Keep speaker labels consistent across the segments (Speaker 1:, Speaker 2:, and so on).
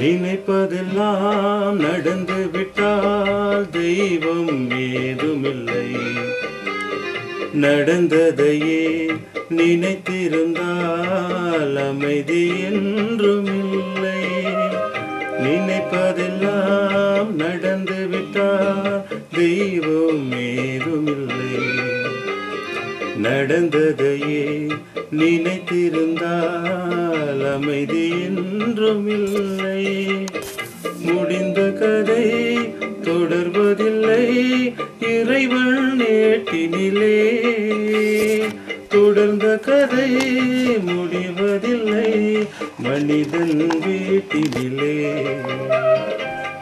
Speaker 1: நினைப்பதெல்லாம் நடந்து விட்டால் தெய்வம் ஏதுமில்லை. நடந்ததையே நினைத்திருந்தால் அமைதி என்றுமில்லை. நினைப்பதெல்லாம் நடந்து விட்டால் தெய்வம் ஏதுமில்லை. நடந்ததையே நினைத்திருந்தால் அமைதி என்றுமில்லை. முடிந்த கதை தொடர்வதில்லை இறைவன் நேட்டினிலே. தொடர்ந்த கதை முடிவதில்லை மனிதன் வீட்டினிலே.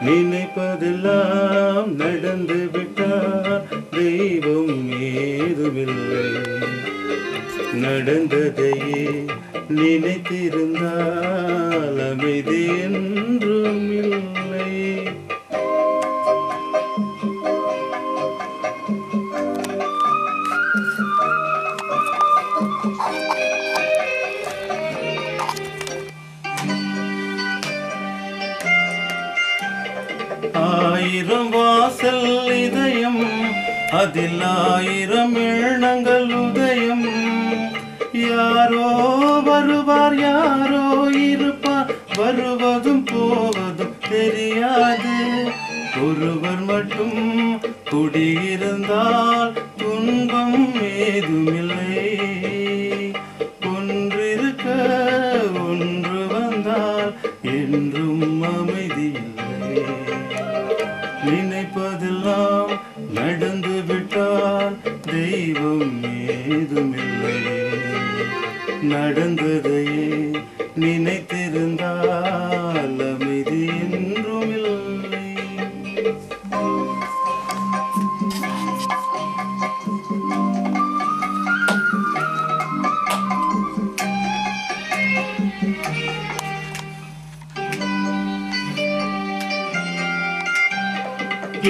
Speaker 1: நினைப்பதெல்லாம் நடந்து விட்டால் தெய்வம் ஏதுமில்லை. நடந்ததையே நினைத்திருந்தால் அமைதி என்றுமில்லை. ஆயிரம் வாசல் இதயம் அதில் ஆயிரம் எண்ணங்கள் உதயம். யாரோ வருவார் யாரோ இருப்பார் வருவதும் போவதும் தெரியாது. ஒருவர் மட்டும் குடியிருந்தால் துன்பம் ஏதுமில்லை. ஒன்றிருக்க ஒன்று வந்தால் என்றும் அமைதி இல்லை. நினைப்பதெல்லாம் நடந்து விட்டால் தெய்வம் ஏதுமில்லை. நடந்ததையே நினைத்திருந்தால் அமைதி என்றுமில்லை.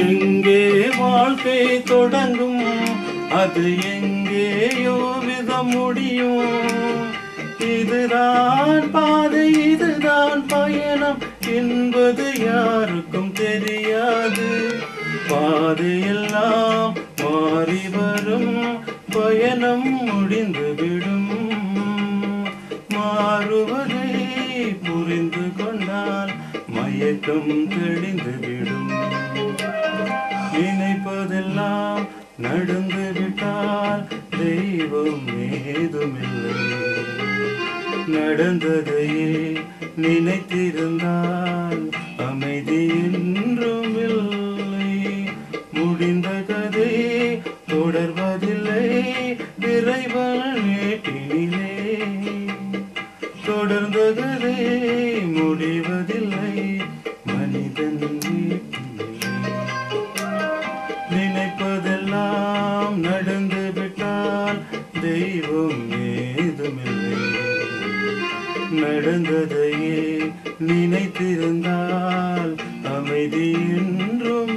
Speaker 1: எங்கே வாழ்க்கை தொடங்கும் அது எங்கேயோ விதம் முடியும். இதுதான் பாதை இதுதான் பயணம் என்பது யாருக்கும் தெரியாது. பாதையெல்லாம் மாறி வரும் பயணம் முடிந்துவிடும். மாறுவதை புரிந்து கொண்டால் மயக்கம் தெளிந்துவிடும். நினைப்பதெல்லாம் நடந்து விட்டால் தெய்வம் ஏதுமில்லை. நடந்ததையே நினைத்திருந்தால் அமைதி என்றுமில்லை. முடிந்த கதை தொடர்வதில்லை இறைவன் நேட்டினிலே. தொடர்ந்த கதை முடிவதில்லை மனிதன் வீட்டினிலே. நினைப்பதெல்லாம் நடந்து விட்டால் தெய்வம் ஏதுமில்லை. நடந்ததையே நினைத்திருந்தால் அமைதி என்றும்